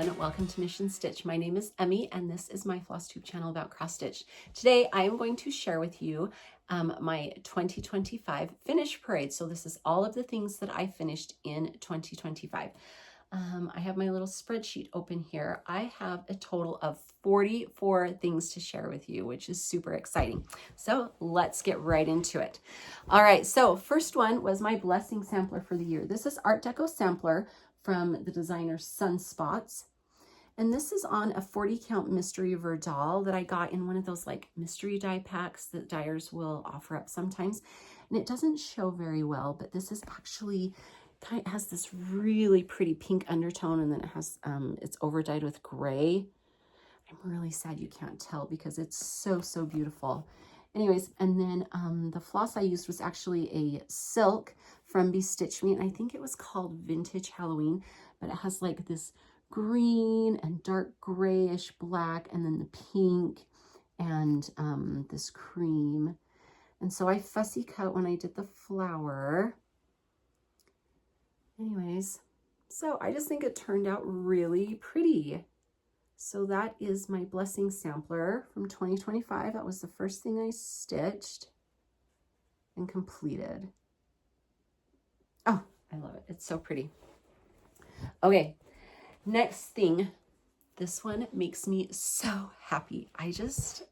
everyone, welcome to Mission Stitch. My name is Emmy and this is my Flosstube channel about cross stitch. Today I am going to share with you my 2025 finish parade. So this is all of the things that I finished in 2025. I have my little spreadsheet open here. I have a total of 44 things to share with you, which is super exciting. So let's get right into it. All right, so first one was my blessing sampler for the year. This is Art Deco sampler from the designer Sunspots. And this is on a 40 count mystery verdal that I got in one of those like mystery die packs that dyers will offer up sometimes. And it doesn't show very well, but this is actually kind of has this really pretty pink undertone, and then it has it's over dyed with gray. I'm really sad you can't tell because it's so beautiful. Anyways, and then the floss I used was actually a silk from BeStitch Me, and I think it was called Vintage Halloween, but it has like this green and dark grayish black, and then the pink and this cream. And so I fussy cut when I did the flower. Anyways, so I just think it turned out really pretty. So that is my blessing sampler from 2025. That was the first thing I stitched and completed. Oh, I love it. It's so pretty. Okay, next thing. This one makes me so happy. I just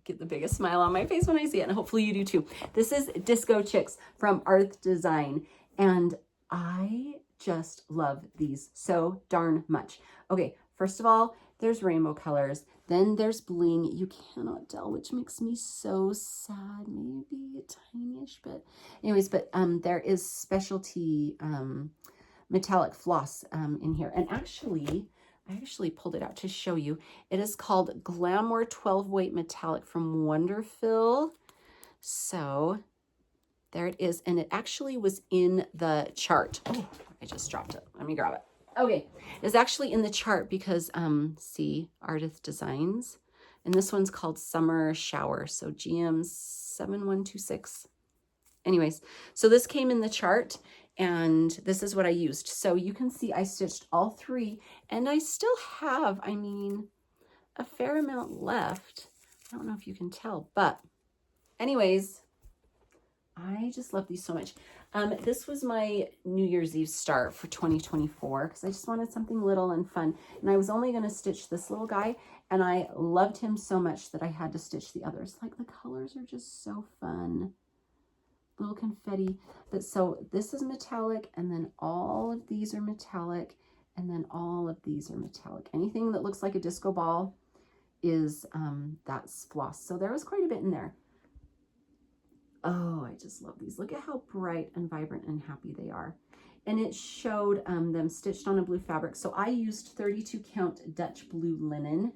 get the biggest smile on my face when I see it, and hopefully you do too. This is Disco Chicks from Ardeth Design, and I just love these so darn much. Okay, first of all, there's rainbow colors, then there's bling. You cannot tell, which makes me so sad, maybe a tiny-ish, but anyways, but there is specialty metallic floss in here. And actually, I actually pulled it out to show you. It is called Glamour 12 weight metallic from Wonderfill. So there it is, and it actually was in the chart. Oh, I just dropped it. Let me grab it. Okay, it's actually in the chart because, see, Ardeth Designs, and this one's called Summer Shower, so GM 7126. Anyways, so this came in the chart, and this is what I used. So you can see I stitched all three, and I still have, I mean, a fair amount left. I don't know if you can tell, but anyways, I just love these so much. This was my New Year's Eve start for 2024 because I just wanted something little and fun. And I was only going to stitch this little guy, and I loved him so much that I had to stitch the others. Like, the colors are just so fun. Little confetti. But so this is metallic, and then all of these are metallic, and then all of these are metallic. Anything that looks like a disco ball is that's floss. So there was quite a bit in there. Oh, I just love these. Look at how bright and vibrant and happy they are. And it showed them stitched on a blue fabric. So I used 32 count Dutch blue linen.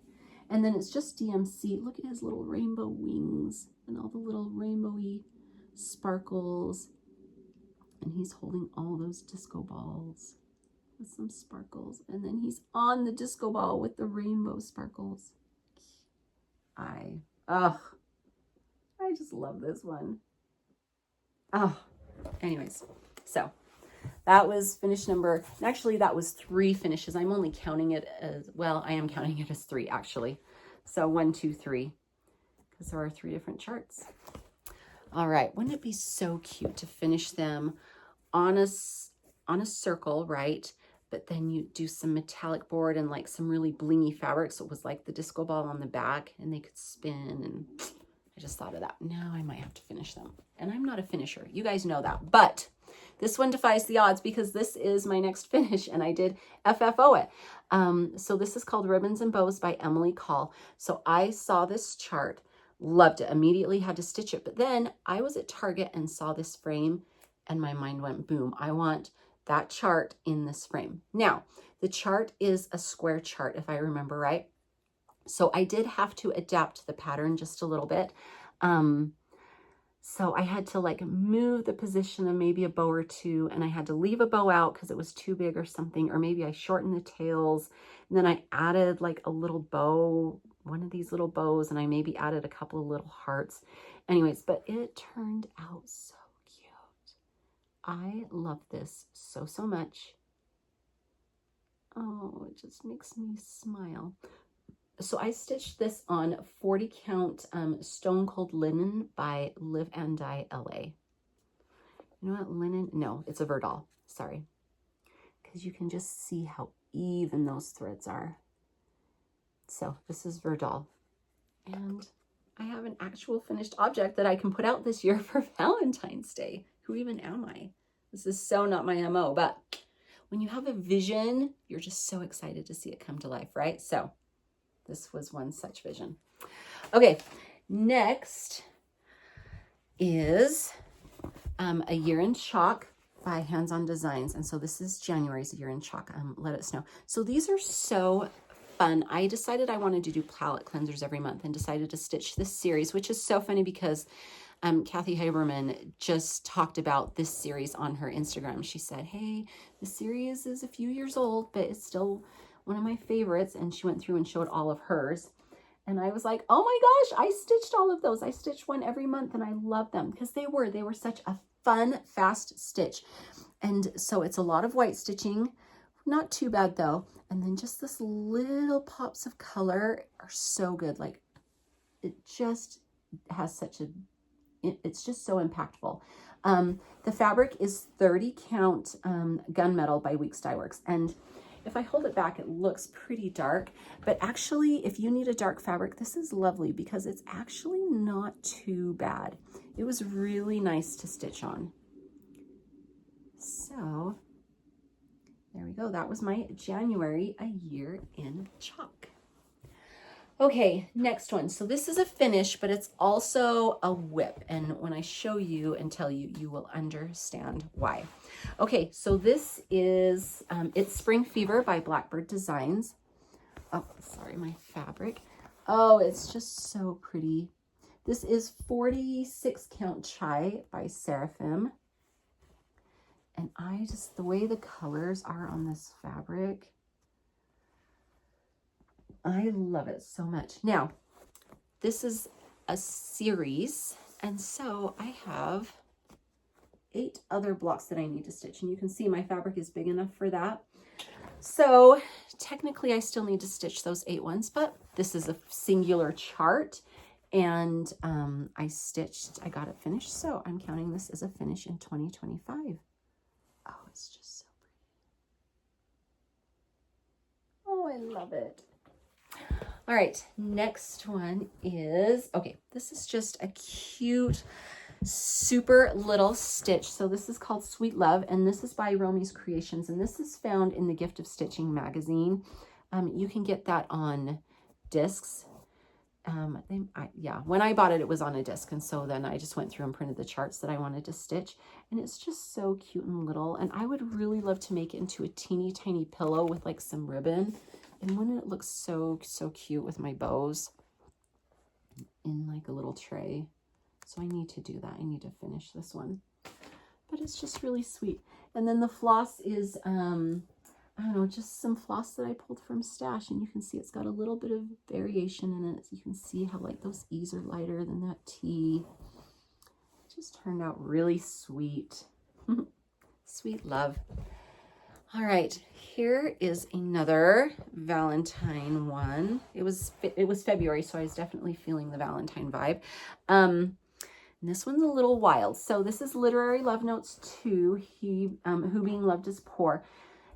And then it's just DMC. Look at his little rainbow wings and all the little rainbowy sparkles. And he's holding all those disco balls with some sparkles. And then he's on the disco ball with the rainbow sparkles. I just love this one. Oh, anyways, so that was finish number, and actually that was 3 finishes. I'm only counting it as, well, I am counting it as 3 actually. So 1, 2, 3, because there are 3 different charts. All right, wouldn't it be so cute to finish them on a circle, right? But then you do some metallic board and like some really blingy fabric. So it was like the disco ball on the back, and they could spin, and I just thought of that. Now I might have to finish them. And I'm not a finisher. You guys know that. But this one defies the odds because this is my next finish, and I did FFO it. So this is called Ribbons and Bows by Emily Call. So I saw this chart, loved it, immediately had to stitch it. But then I was at Target and saw this frame, and my mind went boom. I want that chart in this frame. Now, the chart is a square chart, if I remember right. So I did have to adapt the pattern just a little bit. So I had to like move the position of maybe a bow or 2, and I had to leave a bow out because it was too big or something, or maybe I shortened the tails, and then I added like a little bow, one of these little bows, and I maybe added a couple of little hearts. Anyways, but it turned out so cute. I love this so much. Oh, it just makes me smile. So I stitched this on 40 count Stone Cold Linen by Live and Die LA. You know what, linen? No, it's a verdal, sorry. Because you can just see how even those threads are. So this is verdal. And I have an actual finished object that I can put out this year for Valentine's Day. Who even am I? This is so not my MO, but when you have a vision, you're just so excited to see it come to life, right? So this was one such vision. Okay, next is A Year in Chalk by Hands On Designs. And so this is January's A Year in Chalk. Let us know. So these are so fun. I decided I wanted to do palette cleansers every month and decided to stitch this series, which is so funny because Kathy Haberman just talked about this series on her Instagram. She said, hey, the series is a few years old, but it's still one of my favorites. And she went through and showed all of hers. And I was like, oh my gosh, I stitched all of those. I stitched one every month and I love them because they were such a fun, fast stitch. And so it's a lot of white stitching, not too bad though. And then just this little pops of color are so good. Like it just has such a, it's just so impactful. The fabric is 30 count Gunmetal by Weeks Dye Works. And if I hold it back, it looks pretty dark, but actually if you need a dark fabric, this is lovely because it's actually not too bad. It was really nice to stitch on. So there we go. That was my January A Year in Chalk. Okay, next one. So this is a finish, but it's also a whip. And when I show you and tell you, you will understand why. Okay, so this is, it's Spring Fever by Blackbird Designs. Oh, sorry, my fabric. Oh, it's just so pretty. This is 46 count Chai by Seraphim. And I just, the way the colors are on this fabric, I love it so much. Now, this is a series, and so I have 8 other blocks that I need to stitch, and you can see my fabric is big enough for that. So technically I still need to stitch those 8 ones, but this is a singular chart, and I got it finished, so I'm counting this as a finish in 2025. Oh, it's just so pretty. Oh, I love it. All right, next one is, okay, this is just a cute, super little stitch. So this is called Sweet Love, and this is by Romy's Creations, and this is found in the Gift of Stitching magazine. You can get that on discs. Yeah, when I bought it, it was on a disc, and so then I just went through and printed the charts that I wanted to stitch, and it's just so cute and little, and I would really love to make it into a teeny tiny pillow with like some ribbon. And wouldn't it look so cute with my bows in like a little tray? So I need to do that. I need to finish this one. But it's just really sweet. And then the floss is, I don't know, just some floss that I pulled from Stash. And you can see it's got a little bit of variation in it. So you can see how like those E's are lighter than that T. It just turned out really sweet. Sweet love. All right, here is another Valentine one. It was February, so I was definitely feeling the Valentine vibe. And this one's a little wild. So this is Literary Love Notes 2, Who Being Loved Is Poor.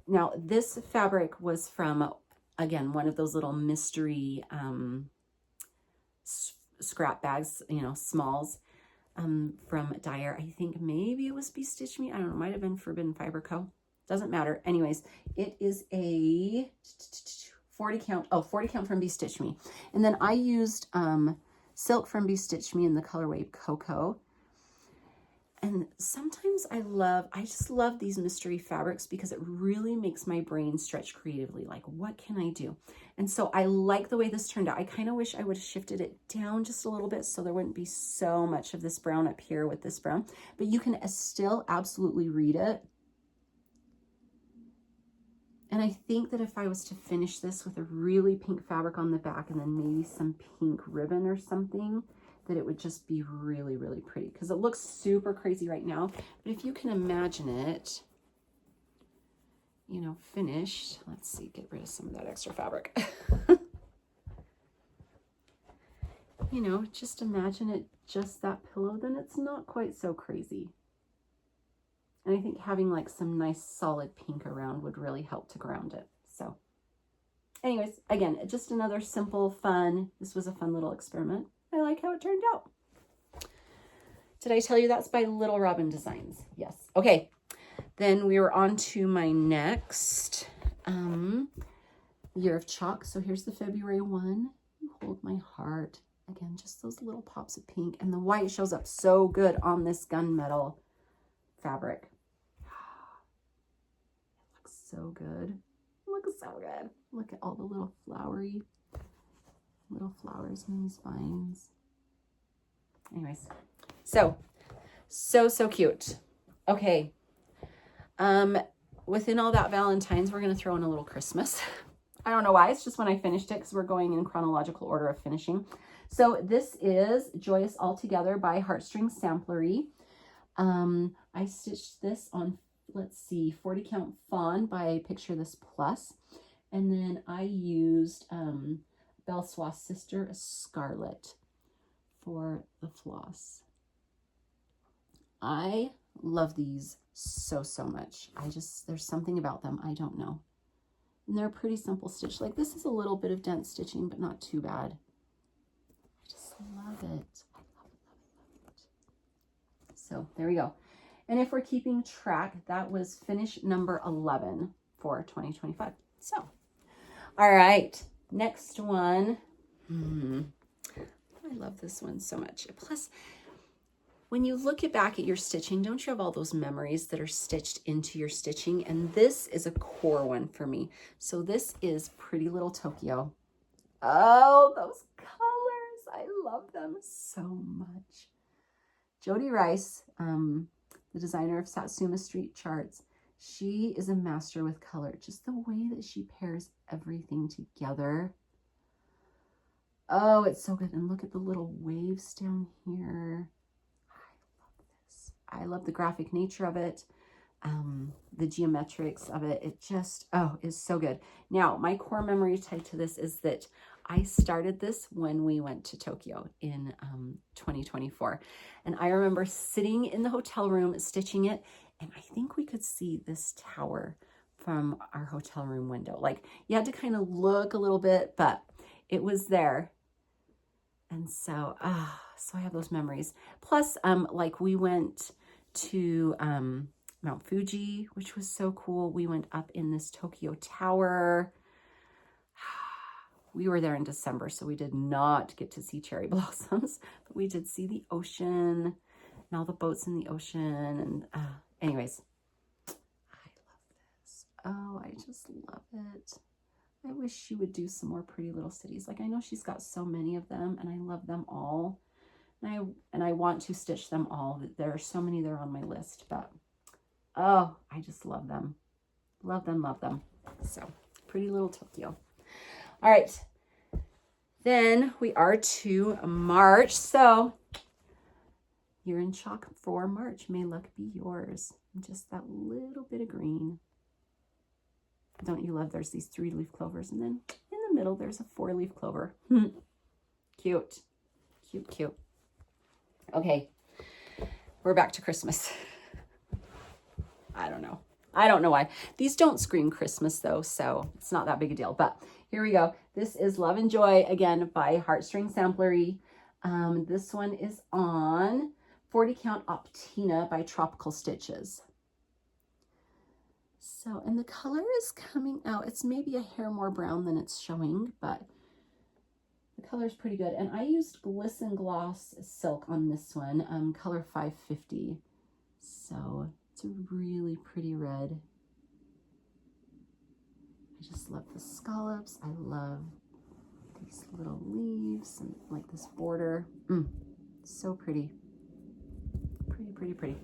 Now, this fabric was from, again, one of those little mystery scrap bags, you know, smalls from Dyer. I think maybe it was BeStitch Me. I don't know, might have been Forbidden Fiber Co. Doesn't matter. Anyways, it is a 40 count. Oh, 40 count from BeStitch Me. And then I used silk from BeStitch Me in the colorway Cocoa. And sometimes I just love these mystery fabrics because it really makes my brain stretch creatively. Like, what can I do? And so I like the way this turned out. I kind of wish I would have shifted it down just a little bit so there wouldn't be so much of this brown up here with this brown. But you can still absolutely read it. And I think that if I was to finish this with a really pink fabric on the back and then maybe some pink ribbon or something, that it would just be really, really pretty because it looks super crazy right now. But if you can imagine it you know, finished. Let's see, get rid of some of that extra fabric. You know, just imagine it just that pillow, then it's not quite so crazy. And I think having like some nice solid pink around would really help to ground it. So anyways, again, just another simple, fun, this was a fun little experiment. I like how it turned out. Did I tell you that's by Little Robin Designs? Yes. Okay. Then we were on to my next year of chalk. So here's the February one. You hold my heart. Again, just those little pops of pink. And the white shows up so good on this gunmetal fabric. It looks so good. It looks so good. Look at all the little flowery little flowers in these vines. Anyways, so cute. Okay. Within all that Valentine's, we're going to throw in a little Christmas. I don't know why. It's just when I finished it because we're going in chronological order of finishing. So this is Joyous All Together by Heartstring Samplery. I stitched this on, let's see, 40 count fawn by Picture This Plus. And then I used Bellesoir's Sister Scarlet for the floss. I love these so much. There's something about them. I don't know. And they're pretty simple stitch. Like this is a little bit of dent stitching, but not too bad. I just love it. I love it. So there we go. And if we're keeping track, that was finish number 11 for 2025. So, all right, next one. I love this one so much. Plus, when you look back at your stitching, don't you have all those memories that are stitched into your stitching? And this is a core one for me. So this is Pretty Little Tokyo. Oh, those colors. I love them so much. Jody Rice, the designer of Satsuma Street Charts, she is a master with color. Just the way that she pairs everything together. Oh, it's so good. And look at the little waves down here. I love the graphic nature of it, the geometrics of it. It just, oh, is so good. Now, my core memory tied to this is that I started this when we went to Tokyo in 2024. And I remember sitting in the hotel room stitching it, and I think we could see this tower from our hotel room window. Like, you had to kind of look a little bit, but it was there. And so, so I have those memories. Plus, like we went to Mount Fuji, which was so cool. We went up in this Tokyo Tower. We were there in December, so we did not get to see cherry blossoms, but we did see the ocean and all the boats in the ocean. And anyways, I love this. Oh, I just love it. I wish she would do some more Pretty Little Cities. Like, I know she's got so many of them, and I love them all. And I want to stitch them all. There are so many that are on my list, but oh, I just love them. Love them, love them. So, Pretty Little Tokyo. All right. Then we are to March. So, you're in chalk for March. May luck be yours. Just that little bit of green. Don't you love there's these 3-leaf clovers, and then in the middle there's a 4-leaf clover. Cute. Cute, cute. Okay, we're back to Christmas. I don't know why. These don't scream Christmas though, so it's not that big a deal. But here we go. This is Love and Joy, again, by Heartstring Samplery. This one is on 40 count Optina by Tropical Stitches. So, and the color is coming out. It's maybe a hair more brown than it's showing, but the color is pretty good. And I used Glisten Gloss Silk on this one, color 550. So it's a really pretty red. I just love the scallops. I love these little leaves and like this border. So pretty. Pretty.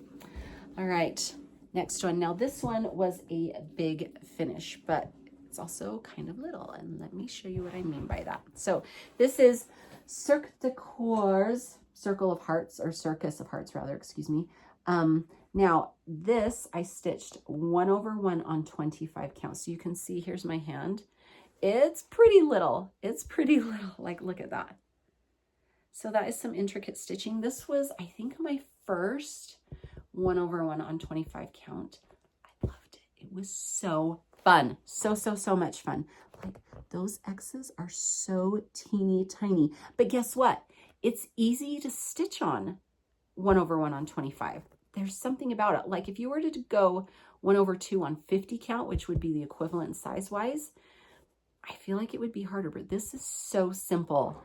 All right. Next one. Now this one was a big finish, but it's also kind of little. And let me show you what I mean by that. So this is Cirque de Cour's Circle of Hearts, or Circus of Hearts rather, excuse me, Now this I stitched 1/1 on 25 count. So you can see, here's my hand. It's pretty little. It's pretty little. Like, look at that. So that is some intricate stitching. This was, I think, my first 1/1 on 25 count. I loved it. It was so fun. So much fun. Like, those X's are so teeny tiny. But guess what? It's easy to stitch on 1/1 on 25. There's something about it. Like, if you were to go 1/2 on 50 count, which would be the equivalent size-wise, I feel like it would be harder, but this is so simple.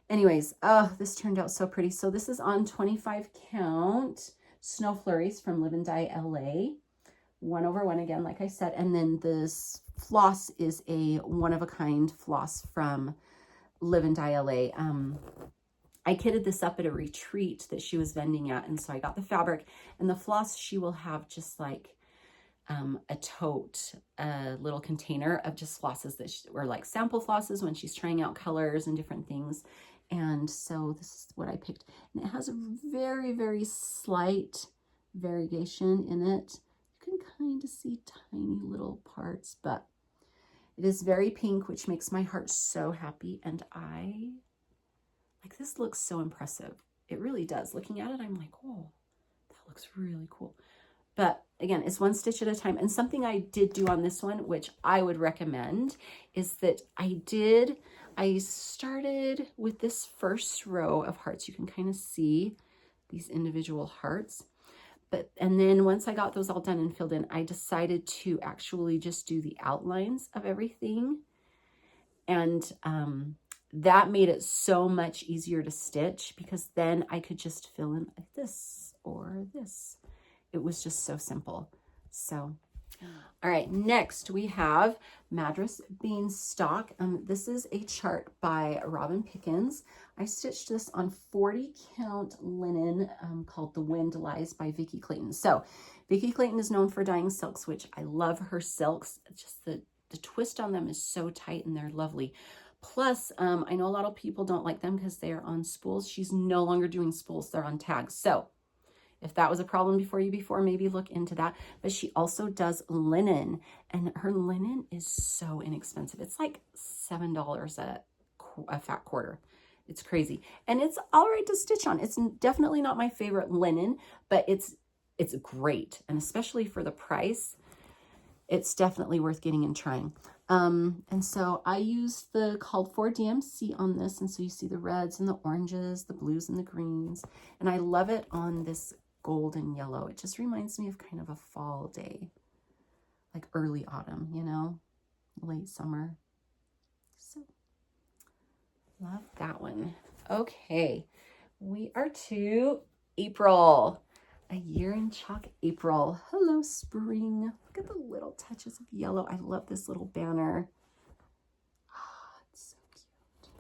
Anyways, oh, this turned out so pretty. So this is on 25 count, Snow Flurries from Live and Die LA. 1/1 again, like I said. And then this floss is a one-of-a-kind floss from Live and Die LA. I kitted this up at a retreat that she was vending at, and so I got the fabric, and the floss she will have just like a tote, a little container of just flosses that were like sample flosses when she's trying out colors and different things. And so this is what I picked, and it has a very slight variegation in it. You can kind of see tiny little parts, but it is very pink, which makes my heart so happy. And like, this looks so impressive. It really does. Looking at it, I'm like, oh, that looks really cool. But again, it's one stitch at a time. And something I did do on this one, which I would recommend, is that I started with this first row of hearts. You can kind of see these individual hearts. And then once I got those all done and filled in, I decided to actually just do the outlines of everything. And that made it so much easier to stitch, because then I could just fill in like this or this. It was just so simple. So, all right, next we have Madras Beanstalk. This is a chart by Robin Pickens. I stitched this on 40 count linen called The Wind Lies by Vicki Clayton. So Vicki Clayton is known for dyeing silks, which I love her silks. It's just the twist on them is so tight and they're lovely. Plus, I know a lot of people don't like them because they are on spools. She's no longer doing spools. They're on tags. So if that was a problem for you before, maybe look into that. But she also does linen, and her linen is so inexpensive. It's like $7 a fat quarter. It's crazy. And it's all right to stitch on. It's definitely not my favorite linen, but it's great. And especially for the price, it's definitely worth getting and trying. And so I used the called for DMC on this. And so you see the reds and the oranges, the blues and the greens. And I love it on this golden yellow. It just reminds me of kind of a fall day, like early autumn, you know, late summer. So love that one. Okay, we are to April. A year in chalk April. Hello, spring. Look at the little touches of yellow. I love this little banner. Oh, it's so cute.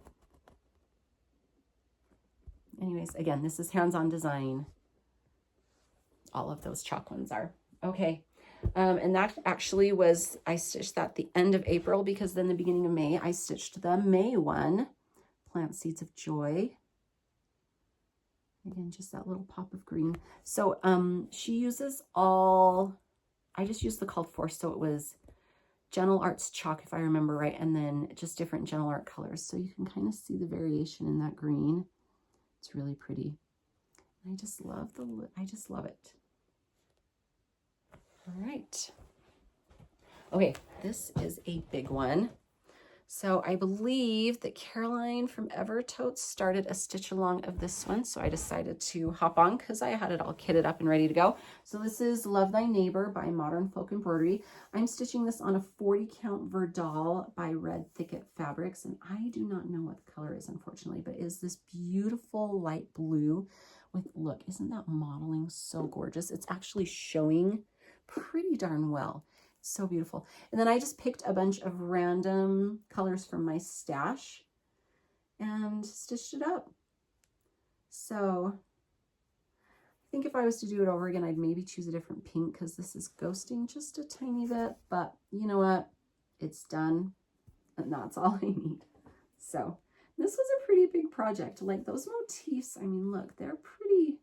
Anyways, again, this is hands-on design. All of those chalk ones are. Okay. And that actually was, I stitched that the end of April, because then the beginning of May, I stitched the May one, Plant Seeds of Joy. Again, just that little pop of green. So she uses I just used the called for, so it was Gentle Arts chalk, if I remember right, and then just different Gentle Art colors. So you can kind of see the variation in that green. It's really pretty. I just love it. All right. Okay, this is a big one. So I believe that Caroline from Evertotes started a stitch along of this one. So I decided to hop on because I had it all kitted up and ready to go. So this is Love Thy Neighbor by Modern Folk Embroidery. I'm stitching this on a 40 count verdal by Red Thicket Fabrics. And I do not know what the color is, unfortunately, but it is this beautiful light blue with, look, isn't that modeling so gorgeous? It's actually showing pretty darn well. So beautiful. And then I just picked a bunch of random colors from my stash and stitched it up. So I think if I was to do it over again, I'd maybe choose a different pink, because this is ghosting just a tiny bit, but you know what? It's done, and that's all I need. So this was a pretty big project. Like, those motifs, I mean, look, they're pretty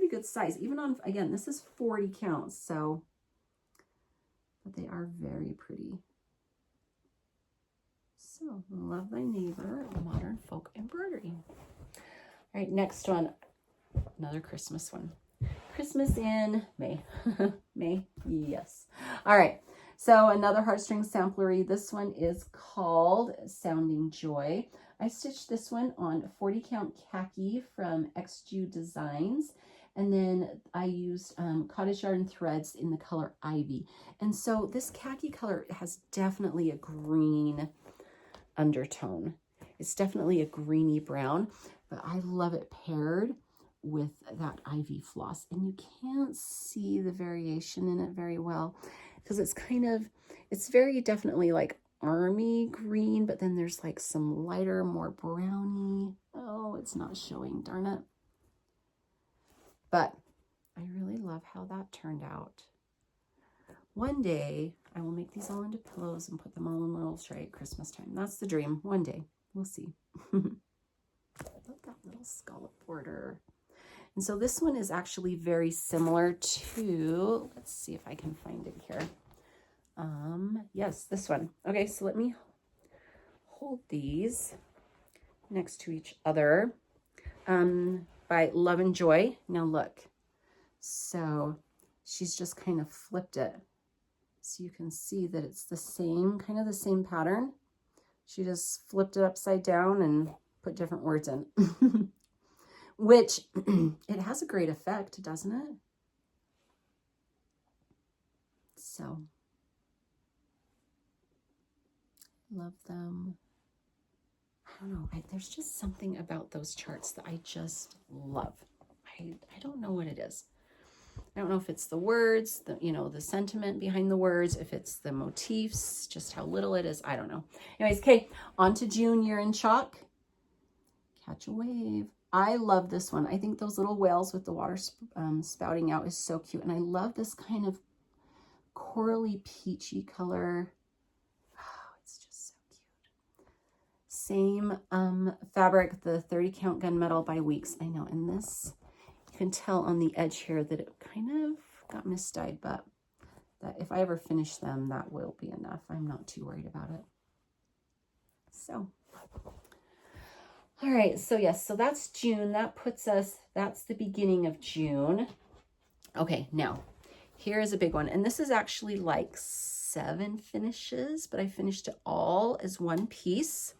good good size. Even on, again, this is 40 counts, so, but they are very pretty. So, Love Thy Neighbor, Modern Folk Embroidery. All right, next one, another Christmas one. Christmas in May. May, yes. All right, so another Heartstring Samplery. This one is called Sounding Joy. I stitched this one on 40 count khaki from XJU Designs. And then I used cottage yarn threads in the color Ivy. And so this khaki color has definitely a green undertone. It's definitely a greeny brown, but I love it paired with that Ivy floss. And you can't see the variation in it very well because it's kind of, it's very definitely like army green, but then there's like some lighter, more browny. Oh, it's not showing, darn it. But I really love how that turned out. One day I will make these all into pillows and put them all in little tray at Christmas time. That's the dream. One day. We'll see. I love that little scallop border. And so this one is actually very similar to, let's see if I can find it here. Yes, this one. Okay, so let me hold these next to each other. By Love and Joy. Now look. So she's just kind of flipped it. So you can see that it's the same, kind of the same pattern. She just flipped it upside down and put different words in. Which, it has a great effect, doesn't it? So, love them. I don't know, there's just something about those charts that I just love. I don't know what it is. I don't know if it's the words, the sentiment behind the words, if it's the motifs, just how little it is. I don't know. Anyways, okay, on to June. You're in chalk. Catch a wave. I love this one. I think those little whales with the water spouting out is so cute. And I love this kind of corally peachy color. Oh, it's just so cute. Same fabric, the 30 count gunmetal by Weeks. I know, and this, you can tell on the edge here that it kind of got misdyed, but that if I ever finish them, that will be enough. I'm not too worried about it. So, all right, so yes, so that's June. That puts us, that's the beginning of June. Okay, now, here is a big one. And this is actually like 7 finishes, but I finished it all as one piece.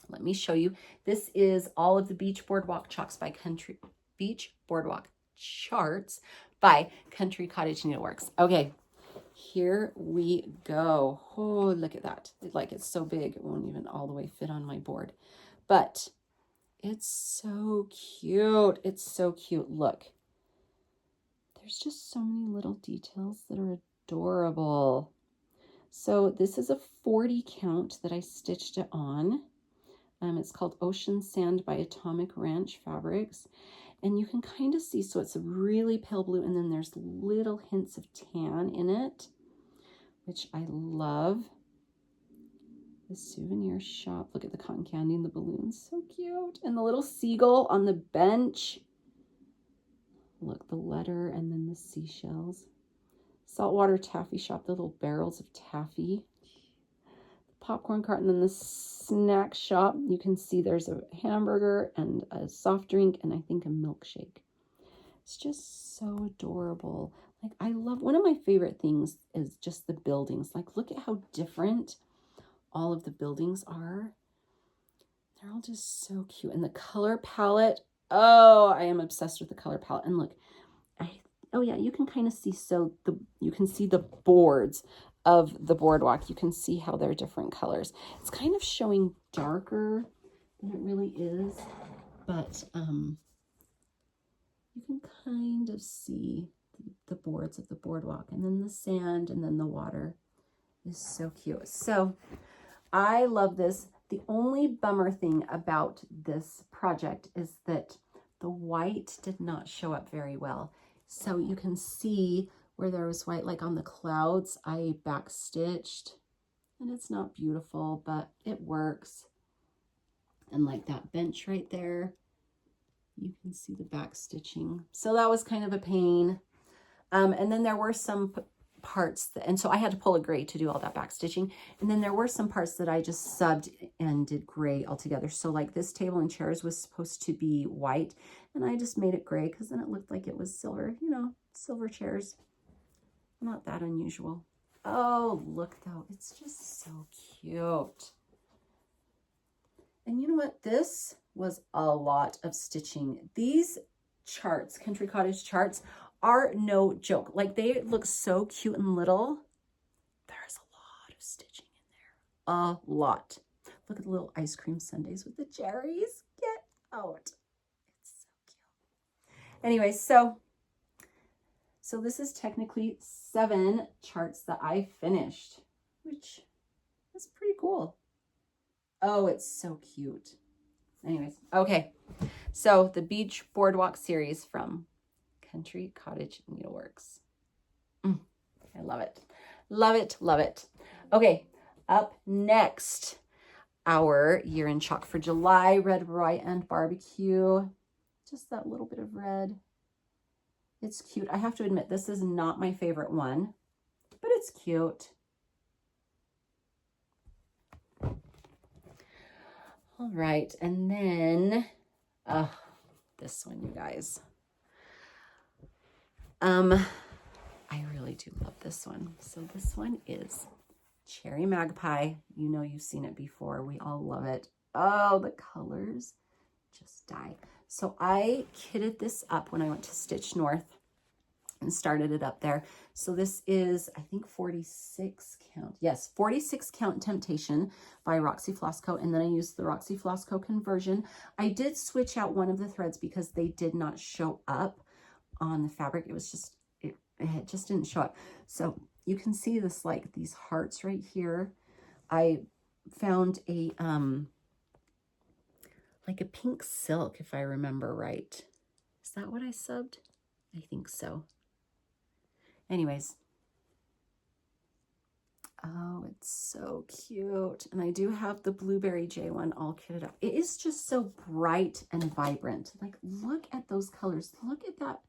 Let me show you. This is all of the Beach Boardwalk Chalks by Country, Beach Boardwalk Charts by Country Cottage Needleworks. Okay, here we go. Oh, look at that. Like, it's so big, it won't even all the way fit on my board. But it's so cute. It's so cute. Look, there's just so many little details that are adorable. So this is a 40 count that I stitched it on. It's called Ocean Sand by Atomic Ranch Fabrics. And you can kind of see, so it's a really pale blue, and then there's little hints of tan in it, which I love. The souvenir shop. Look at the cotton candy and the balloons. So cute. And the little seagull on the bench. Look, the letter and then the seashells. Saltwater taffy shop, the little barrels of taffy. The popcorn cart, and then the snack shop. You can see there's a hamburger and a soft drink and I think a milkshake. It's just so adorable. Like, I love, one of my favorite things is just the buildings. Like, look at how different all of the buildings are. They're all just so cute. And the color palette, oh, I am obsessed with the color palette. And look, oh yeah, you can kind of see, so you can see the boards of the boardwalk. You can see how they're different colors. It's kind of showing darker than it really is, but you can kind of see the boards of the boardwalk, and then the sand, and then the water is so cute. So I love this. The only bummer thing about this project is that the white did not show up very well. So you can see where there was white, like on the clouds, I backstitched, and it's not beautiful, but it works. And like that bench right there, You can see the back stitching. So that was kind of a pain. And then there were some parts and so I had to pull a gray to do all that back stitching. And then there were some parts that I just subbed and did gray altogether. So like this table and chairs was supposed to be white, and I just made it gray because then it looked like it was silver, you know, silver chairs. Not that unusual. Oh, look though, it's just so cute. And you know what? This was a lot of stitching. These charts, Country Cottage charts, are no joke. Like, they look so cute and little. There's a lot of stitching in there. A lot. Look at the little ice cream sundaes with the cherries. Get out. It's so cute. Anyway, so this is technically 7 charts that I finished, which is pretty cool. Oh, it's so cute. Anyways, okay. So the Beach Boardwalk series from Country Cottage Needleworks. I love it. Love it, love it. Okay, up next, our Year in Chalk for July, Red, Rye, and Barbecue. Just that little bit of red. It's cute. I have to admit, this is not my favorite one, but it's cute. All right, and then, this one, you guys. I really do love this one. So this one is Cherry Magpie. You know, you've seen it before. We all love it. Oh, the colors just die. So I kitted this up when I went to Stitch North and started it up there. So this is, I think, 46 count. Yes, 46 count Temptation by Roxy Floss Co. And then I used the Roxy Floss Co. conversion. I did switch out one of the threads because they did not show up on the fabric. It was just, it just didn't show up. So you can see this, like these hearts right here. I found a, like a pink silk, if I remember right. Is that what I subbed? I think so. Anyways. Oh, it's so cute. And I do have the Blueberry J one all kitted up. It is just so bright and vibrant. Like, look at those colors. Look at that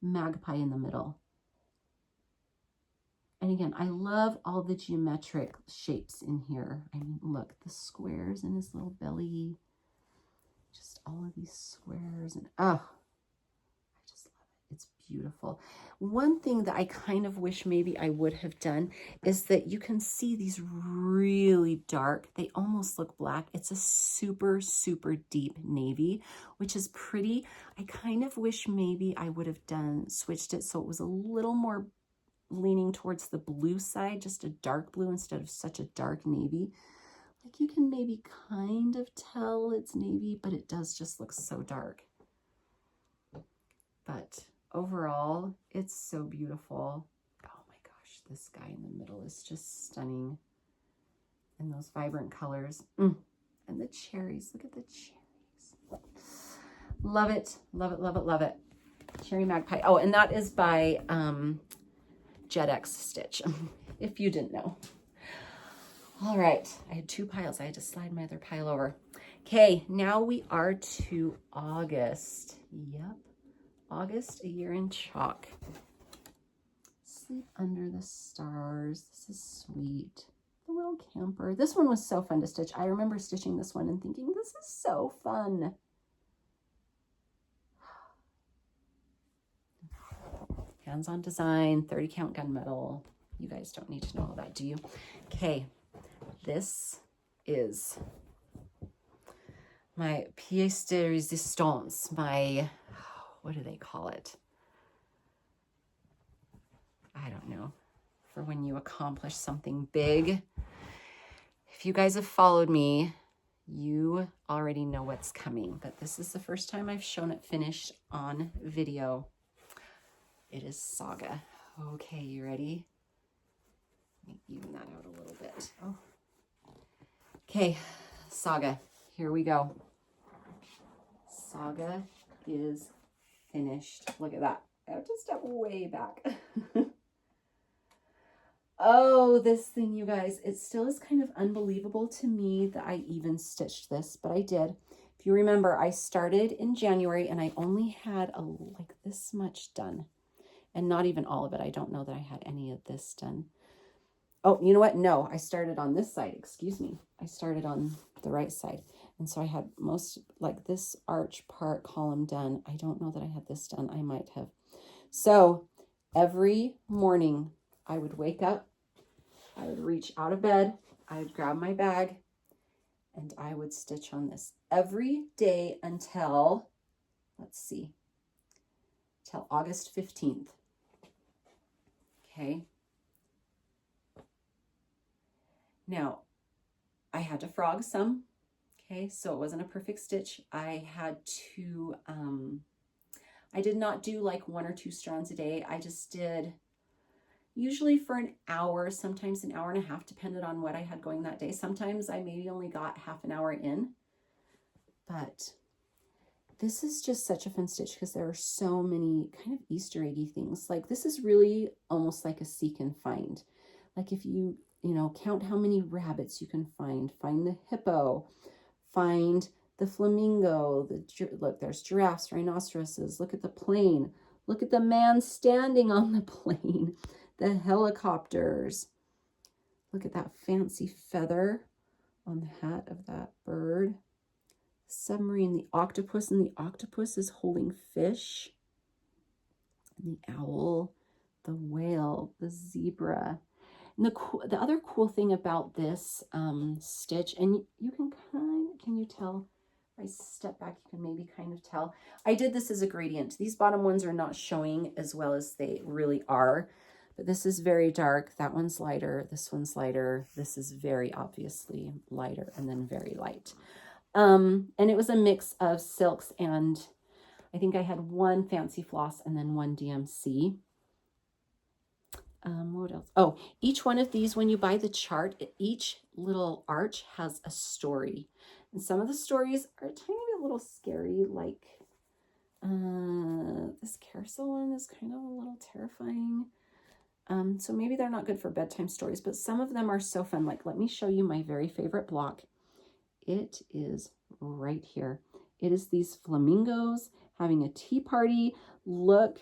magpie in the middle. And again, I love all the geometric shapes in here. I mean, look, the squares in his little belly. Just all of these squares. And oh, I just love it. It's beautiful. One thing that I kind of wish maybe I would have done is that you can see these really dark, they almost look black. It's a super, super deep navy, which is pretty. I kind of wish maybe I would have switched it so it was a little more leaning towards the blue side, just a dark blue instead of such a dark navy. Like, you can maybe kind of tell it's navy, but it does just look so dark. But overall, it's so beautiful. Oh my gosh, this guy in the middle is just stunning. And those vibrant colors. And the cherries, look at the cherries. Love it, love it, love it, love it. Cherry Magpie. Oh, and that is by Jet X Stitch, if you didn't know. All right, I had 2 piles. I had to slide my other pile over. Okay, now we are to August. Yep, August, A Year in Chalk. Sleep Under the Stars. This is sweet. The little camper. This one was so fun to stitch. I remember stitching this one and thinking, this is so fun. Hands-on design, 30 count gunmetal. You guys don't need to know all that, do you? Okay, this is my pièce de résistance, my, what do they call it? I don't know, for when you accomplish something big. If you guys have followed me, you already know what's coming, but this is the first time I've shown it finished on video. It is Saga. Okay, you ready? Let me even that out a little bit. Oh. Okay, Saga, here we go. Saga is finished. Look at that. I have to step way back. Oh, this thing, you guys, it still is kind of unbelievable to me that I even stitched this, but I did, If you remember, I started in January and I only had like this much done, and not even all of it. I don't know that I had any of this done. Oh, you know what? No, I started on this side. Excuse me. I started on the right side. And so I had most, like this arch part column done. I don't know that I had this done. I might have. So every morning I would wake up, I would reach out of bed, I would grab my bag, and I would stitch on this every day until, let's see, till August 15th. Okay. Now, I had to frog some, okay, so it wasn't a perfect stitch. I had to, I did not do like 1 or 2 strands a day. I just did usually for an hour, sometimes an hour and a half, depended on what I had going that day. Sometimes I maybe only got half an hour in, but this is just such a fun stitch because there are so many kind of Easter eggy things. Like this is really almost like a seek and find. Like if you know, count how many rabbits you can find the hippo, find the flamingo, look, there's giraffes, rhinoceroses, look at the plane, look at the man standing on the plane, the helicopters, look at that fancy feather on the hat of that bird, submarine, the octopus, and the octopus is holding fish, and the owl, the whale, the zebra. And the other cool thing about this stitch, and you can you tell? If I step back, you can maybe kind of tell. I did this as a gradient. These bottom ones are not showing as well as they really are, but this is very dark. That one's lighter. This one's lighter. This is very obviously lighter, and then very light. And it was a mix of silks, and I think I had 1 fancy floss and then 1 DMC. What else? Oh, each one of these, when you buy the chart, each little arch has a story. And some of the stories are a tiny bit little scary, like this carousel one is kind of a little terrifying. So maybe they're not good for bedtime stories, but some of them are so fun. Like, let me show you my very favorite block. It is right here. It is these flamingos having a tea party. Look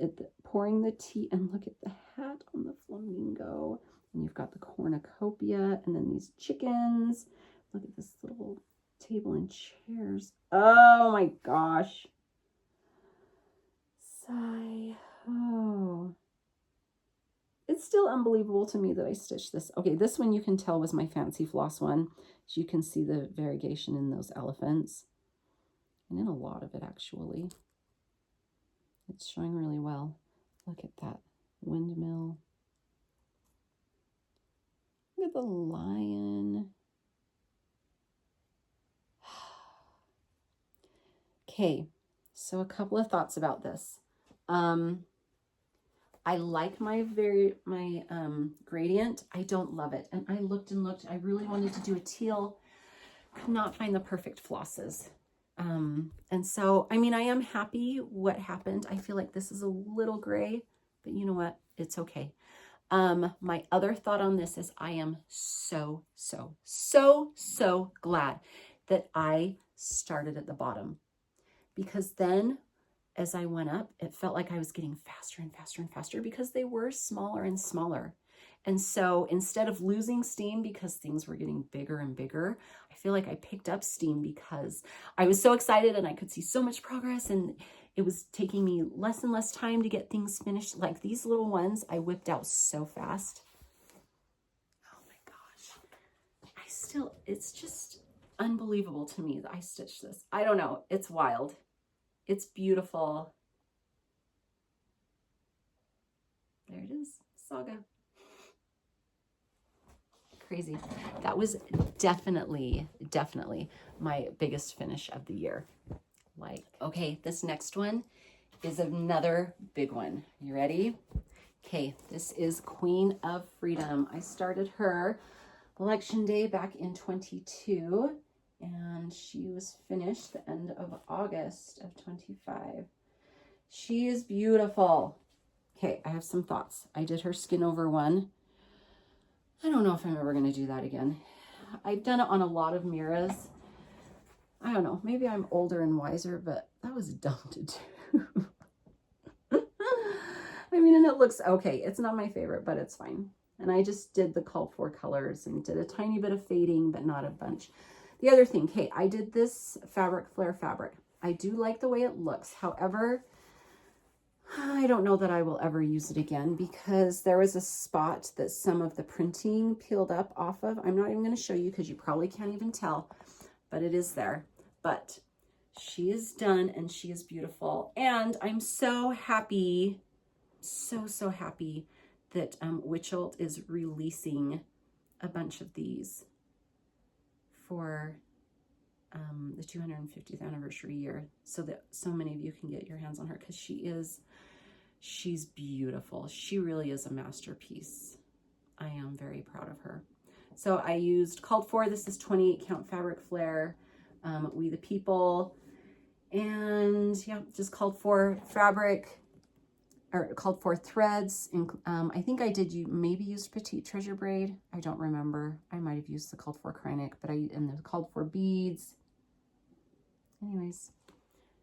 at pouring the tea, and look at the hat on the flamingo, and you've got the cornucopia, and then these chickens. Look at this little table and chairs. Oh my gosh. Sigh. Oh, it's still unbelievable to me that I stitched this. Okay, this one you can tell was my fancy floss one. So you can see the variegation in those elephants, and in a lot of it actually. It's showing really well. Look at that windmill. Look at the lion. Okay, so a couple of thoughts about this. I like my gradient. I don't love it. And I looked and looked. I really wanted to do a teal. Could not find the perfect flosses. And so, I mean, I am happy what happened. I feel like this is a little gray, but you know what? It's okay. My other thought on this is I am so glad that I started at the bottom, because then as I went up, it felt like I was getting faster and faster and faster because they were smaller and smaller. And so instead of losing steam because things were getting bigger and bigger, I feel like I picked up steam because I was so excited and I could see so much progress, and it was taking me less and less time to get things finished. Like these little ones, I whipped out so fast. Oh my gosh. It's just unbelievable to me that I stitched this. I don't know. It's wild. It's beautiful. There it is. Saga. Crazy. That was definitely my biggest finish of the year. Like, okay, this next one is another big one. You ready? Okay, this is Queen of Freedom. I started her election day back in 22, and she was finished the end of August of 25. She is beautiful. Okay, I have some thoughts. I did her skin over one. I don't know if I'm ever going to do that again. I've done it on a lot of Mira's. I don't know, maybe I'm older and wiser, but that was dumb to do. I mean, and it looks okay. It's not my favorite, but it's fine. And I just did the called for colors and did a tiny bit of fading, but not a bunch. The other thing, okay, I did this fabric flare fabric. I do like the way it looks. However, I don't know that I will ever use it again because there was a spot that some of the printing peeled up off of. I'm not even going to show you because you probably can't even tell, but it is there. But she is done and she is beautiful. And I'm so happy, so happy that Witchelt is releasing a bunch of these for the 250th anniversary year so that so many of you can get your hands on her because she's beautiful. She really is a masterpiece. I am very proud of her. So I used called for, this is 28 count fabric flare, We the People, and yeah, just called for fabric, or called for threads. I think I did maybe use Petite Treasure braid. I don't remember. I might have used the called for Kreinik, but and the called for beads. Anyways,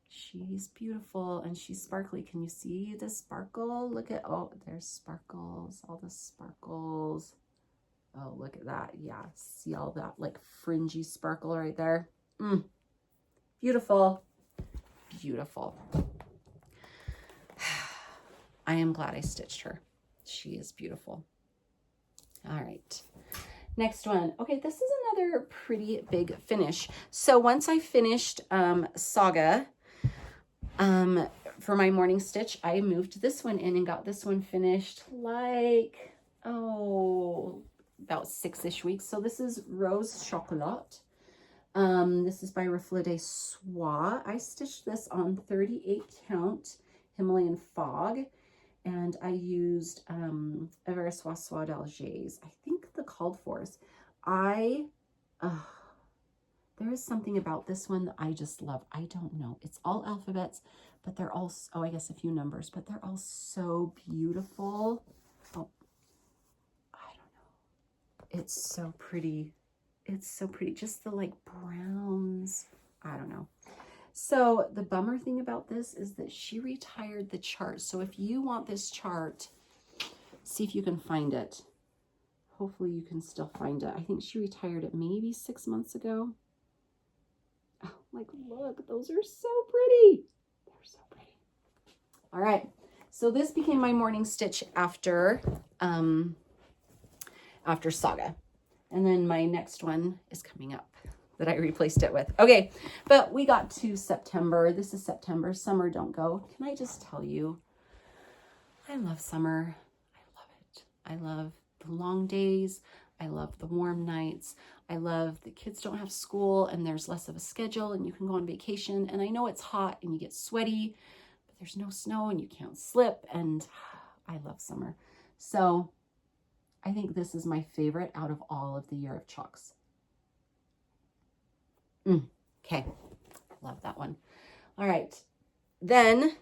she's beautiful and she's sparkly. Can you see the sparkle? Look at, oh, there's sparkles, all the sparkles. Oh, look at that. Yeah, see all that like fringy sparkle right there. Beautiful, beautiful. I am glad I stitched her. She is beautiful. All right. Next one. Okay, this is another pretty big finish. So once I finished Saga for my morning stitch, I moved this one in and got this one finished like, oh, about 6-ish weeks. So this is Rose Chocolat. This is by Reflet des Soie. I stitched this on 38 count Himalayan Fog. And I used Ever Soie Soie d'Alger. I think the called fors. There is something about this one that I just love. I don't know. It's all alphabets, but they're all, oh, I guess a few numbers, but they're all so beautiful. Oh, I don't know. It's so pretty. It's so pretty. Just the like browns. I don't know. So the bummer thing about this is that she retired the chart. So if you want this chart, see if you can find it. Hopefully you can still find it. I think she retired it maybe 6 months ago. Oh, like, look, those are so pretty. They're so pretty. All right. So this became my morning stitch after Saga. And then my next one is coming up that I replaced it with. Okay, but we got to September. This is September. Summer don't go. Can I just tell you, I love summer. I love it. I love the long days. I love the warm nights. I love the kids don't have school and there's less of a schedule and you can go on vacation. And I know it's hot and you get sweaty, but there's no snow and you can't slip. And I love summer. So I think this is my favorite out of all of the Year of Chalks. Okay, love that one. All right, then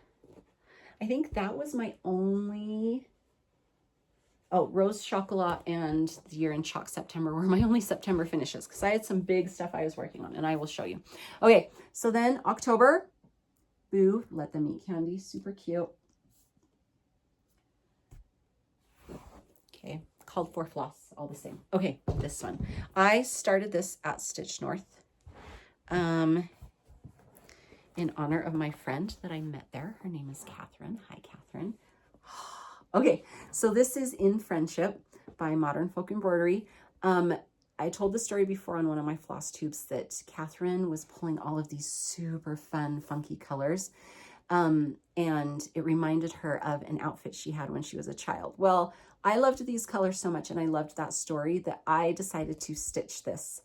I think that was my only, oh, Rose Chocolat and the Year in Chalk September were my only September finishes because I had some big stuff I was working on and I will show you. Okay, so then October, Boo, Let Them Eat Candy, super cute. Okay, called for floss, all the same. Okay, this one. I started this at Stitch North. In honor of my friend that I met there. Her name is Catherine. Hi, Catherine. Okay, so this is In Friendship by Modern Folk Embroidery. I told the story before on one of my floss tubes that Catherine was pulling all of these super fun, funky colors. And it reminded her of an outfit she had when she was a child. Well, I loved these colors so much and I loved that story that I decided to stitch this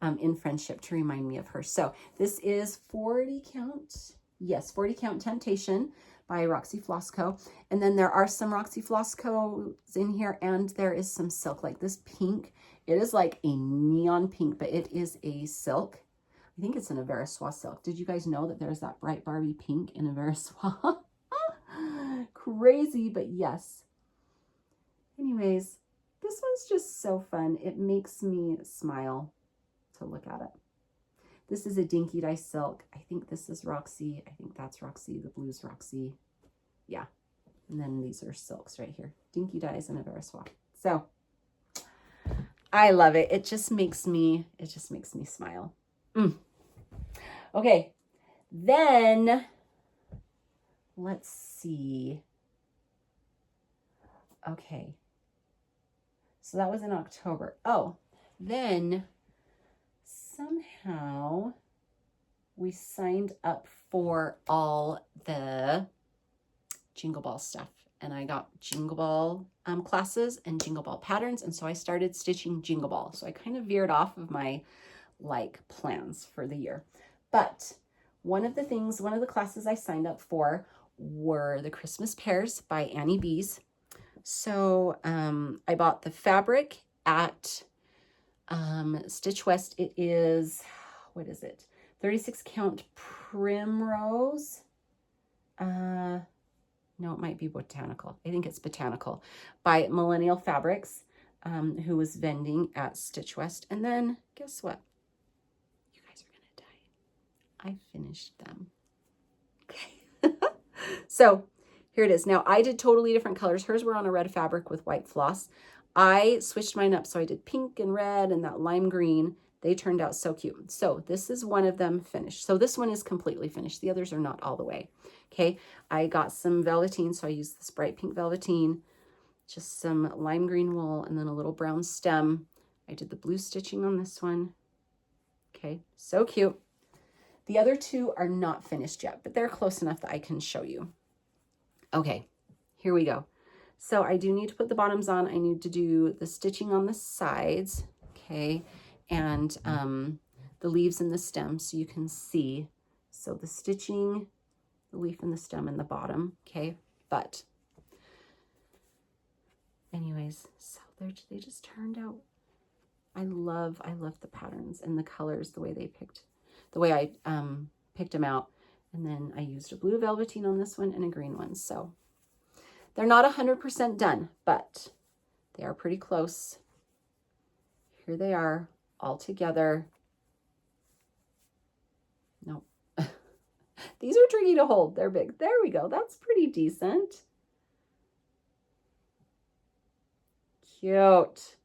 In Friendship to remind me of her. So this is 40 count. Yes, 40 count Temptation by Roxy Floss Co. And then there are some Roxy Floss Co. in here and there is some silk like this pink. It is like a neon pink, but it is a silk. I think it's an Ever Soie silk. Did you guys know that there's that bright Barbie pink in Ever Soie? Crazy, but yes. Anyways, this one's just so fun. It makes me smile to look at it. This is a Dinky Dye Silk. I think this is Roxy. I think that's Roxy. The blue's Roxy. Yeah. And then these are silks right here. Dinky Dyes and a Vera Swap. So I love it. It just makes me smile. Okay. Then let's see. Okay. So that was in October. Oh, then somehow we signed up for all the Jingle Ball stuff, and I got Jingle Ball classes and Jingle Ball patterns, and so I started stitching Jingle Ball. So I kind of veered off of my plans for the year. But one of the classes I signed up for were the Christmas Pairs by Annie Bees. So I bought the fabric at Stitch West. It is, what is it? 36 count Primrose. No, it might be Botanical. I think it's Botanical by Millennial Fabrics, who was vending at Stitch West. And then guess what? You guys are gonna die. I finished them. Okay. So here it is. Now I did totally different colors. Hers were on a red fabric with white floss. I switched mine up. So I did pink and red and that lime green. They turned out so cute. So this is one of them finished. So this one is completely finished. The others are not all the way. Okay. I got some velveteen. So I used this bright pink velveteen, just some lime green wool, and then a little brown stem. I did the blue stitching on this one. Okay. So cute. The other two are not finished yet, but they're close enough that I can show you. Okay, here we go. So I do need to put the bottoms on. I need to do the stitching on the sides, okay, and the leaves and the stem so you can see. So the stitching, the leaf and the stem and the bottom, okay, but anyways, so they just turned out. I love the patterns and the colors, the way I picked them out. And then I used a blue velveteen on this one and a green one. So they're not 100% done, but they are pretty close. Here they are all together. Nope. These are tricky to hold. They're big. There we go. That's pretty decent. Cute.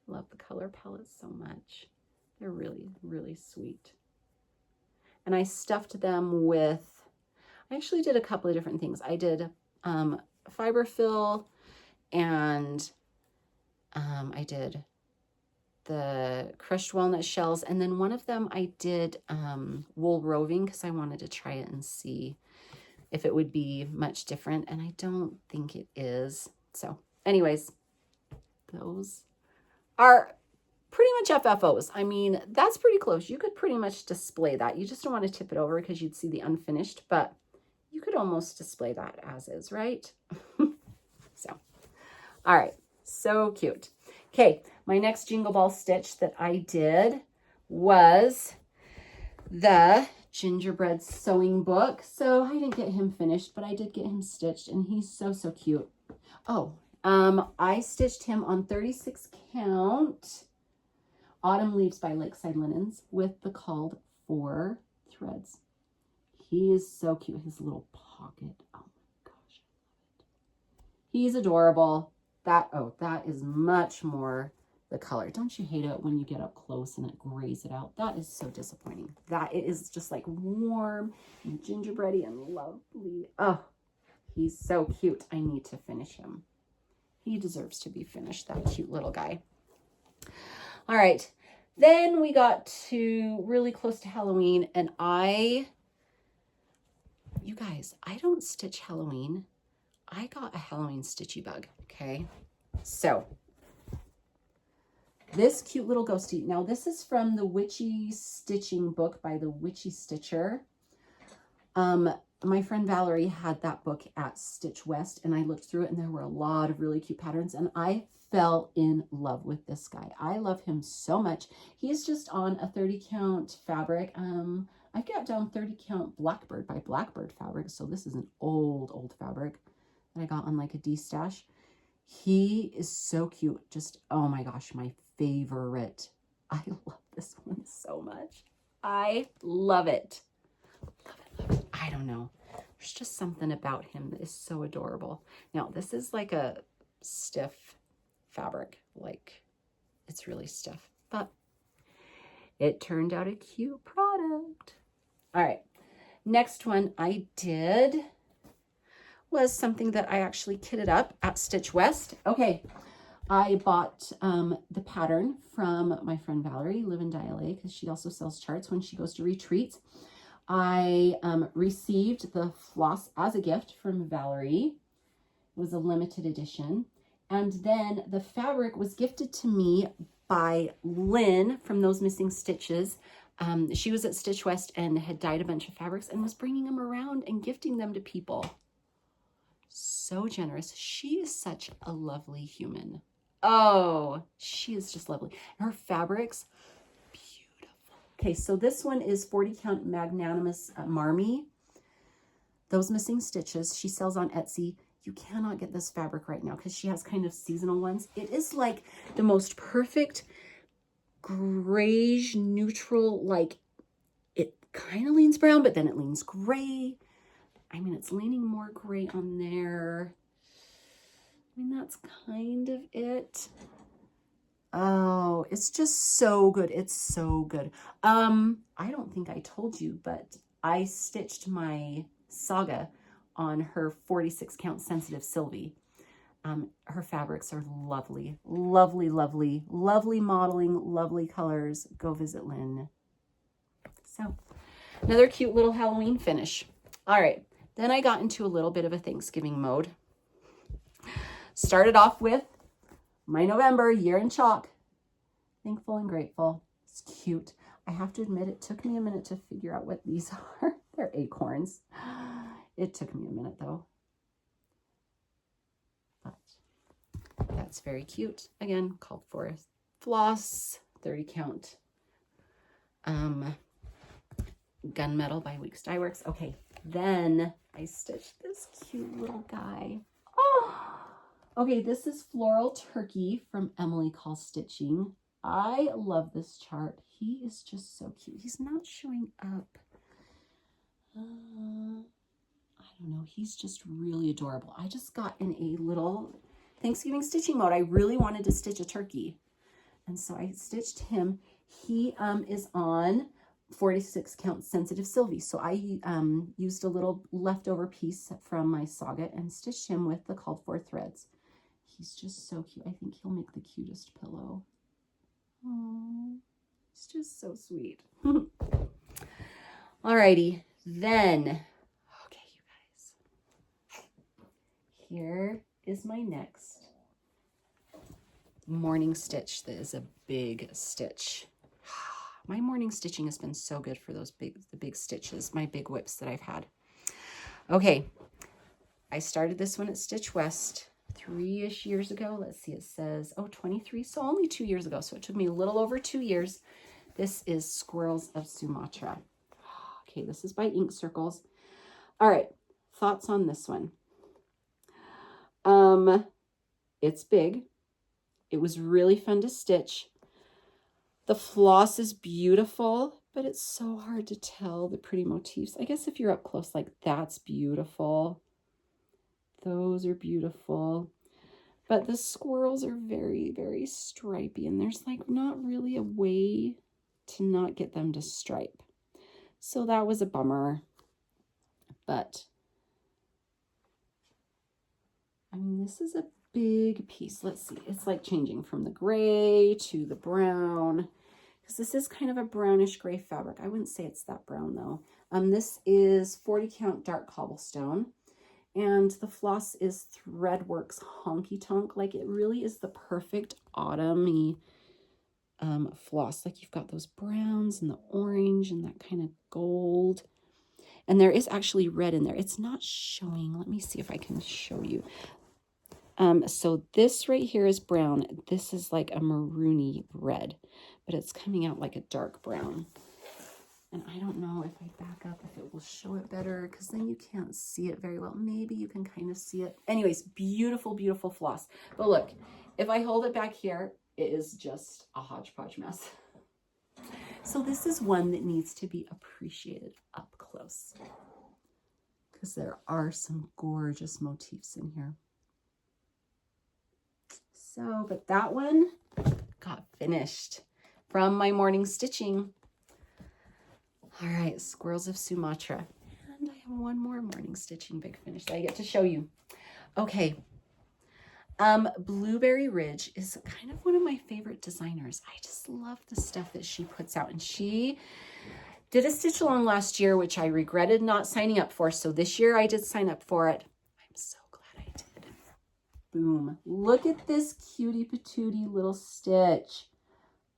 Love the color palettes so much. They're really, really sweet. And I stuffed them with, I actually did a couple of different things. I did fiber fill, and I did the crushed walnut shells, and then one of them I did wool roving because I wanted to try it and see if it would be much different, and I don't think it is. So anyways, those are pretty much FFOs. I mean, that's pretty close. You could pretty much display that. You just don't want to tip it over because you'd see the unfinished, but you could almost display that as is, right? So, all right. So cute. Okay. My next Jingle Ball stitch that I did was the gingerbread sewing book. So I didn't get him finished, but I did get him stitched, and he's so, so cute. Oh, I stitched him on 36 count Autumn Leaves by Lakeside Linens with the called 4 threads. He is so cute. His little pocket. Oh my gosh, I love it. He's adorable. That is much more the color. Don't you hate it when you get up close and it grays it out? That is so disappointing. That it is just like warm and gingerbready and lovely. Oh, he's so cute. I need to finish him. He deserves to be finished, that cute little guy. All right, then we got to really close to Halloween, and you guys, I don't stitch Halloween. I got a Halloween stitchy bug, okay? So, this cute little ghosty. Now, this is from the Witchy Stitching book by the Witchy Stitcher. My friend Valerie had that book at Stitch West, and I looked through it, and there were a lot of really cute patterns, and I fell in love with this guy. I love him so much. He's just on a 30 count fabric. I've got down 30 count Blackbird by Blackbird fabric, so this is an old fabric that I got on like a D-stash. He is so cute. Just, oh my gosh, my favorite. I love this one so much. I love it. Love it, love it. I don't know. There's just something about him that is so adorable. Now, this is like a stiff fabric. Like, it's really stiff, but it turned out a cute product. All right. Next one I did was something that I actually kitted up at Stitch West. Okay. I bought the pattern from my friend Valerie, live in LA, because she also sells charts when she goes to retreats. I received the floss as a gift from Valerie. It was a limited edition. And then the fabric was gifted to me by Lynn from Those Missing Stitches. She was at Stitch West and had dyed a bunch of fabrics and was bringing them around and gifting them to people. So generous. She is such a lovely human. Oh, she is just lovely. Her fabrics, beautiful. Okay, so this one is 40 count magnanimous Marmy. Those Missing Stitches. She sells on Etsy. You cannot get this fabric right now because she has kind of seasonal ones. It is like the most perfect grayish neutral, like it kind of leans brown, but then it leans gray. I mean, it's leaning more gray on there. I mean, that's kind of it. Oh, it's just so good. It's so good. I don't think I told you, but I stitched my Saga on her 46 count sensitive Sylvie. Her fabrics are lovely, lovely, lovely, lovely modeling, lovely colors. Go visit Lynn. So another cute little Halloween finish. All right. Then I got into a little bit of a Thanksgiving mode. Started off with my November Year in Chalk. Thankful and Grateful. It's cute. I have to admit, it took me a minute to figure out what these are. They're acorns. It took me a minute though. But that's very cute. Again, called for floss, 30 count. Gunmetal by Weeks Dye Works. Okay, then I stitched this cute little guy. Oh, okay, this is Floral Turkey from Emily Calls Stitching. I love this chart. He is just so cute. He's not showing up. I don't know. He's just really adorable. I just got in a little Thanksgiving stitching mode. I really wanted to stitch a turkey. And so I stitched him. He is on 46 count sensitive Sylvie. So I used a little leftover piece from my Saga and stitched him with the called for threads. He's just so cute. I think he'll make the cutest pillow. Oh, it's just so sweet. Alrighty, then, okay, you guys, here is my next morning stitch. That is a big stitch. My morning stitching has been so good for those the big stitches, my big whips that I've had. Okay, I started this one at Stitch West 3-ish years ago. Let's see, it says, oh, 23, so only 2 years ago. So it took me a little over 2 years. This is Squirrels of Sumatra. Okay, this is by Ink Circles. All right, thoughts on this one. It's big. It was really fun to stitch. The floss is beautiful, but it's so hard to tell the pretty motifs. I guess if you're up close, like that's beautiful. Those are beautiful. But the squirrels are very, very stripy, and there's like not really a way to not get them to stripe. So that was a bummer. But I mean, this is a big piece. Let's see. It's like changing from the gray to the brown, because this is kind of a brownish gray fabric. I wouldn't say it's that brown though. This is 40 count dark cobblestone. And the floss is Threadworks Honky Tonk. Like, it really is the perfect autumn-y floss. Like, you've got those browns and the orange and that kind of gold. And there is actually red in there. It's not showing. Let me see if I can show you. So this right here is brown. This is like a maroony red, but it's coming out like a dark brown. And I don't know if I back up, if it will show it better, because then you can't see it very well. Maybe you can kind of see it. Anyways, beautiful, beautiful floss. But look, if I hold it back here, it is just a hodgepodge mess. So this is one that needs to be appreciated up close because there are some gorgeous motifs in here. So, but that one got finished from my morning stitching. All right, Squirrels of Sumatra. And I have one more morning stitching big finish that I get to show you. Okay. Blueberry Ridge is kind of one of my favorite designers. I just love the stuff that she puts out. And she did a stitch along last year, which I regretted not signing up for. So this year I did sign up for it. I'm so glad I did. Boom. Look at this cutie patootie little stitch.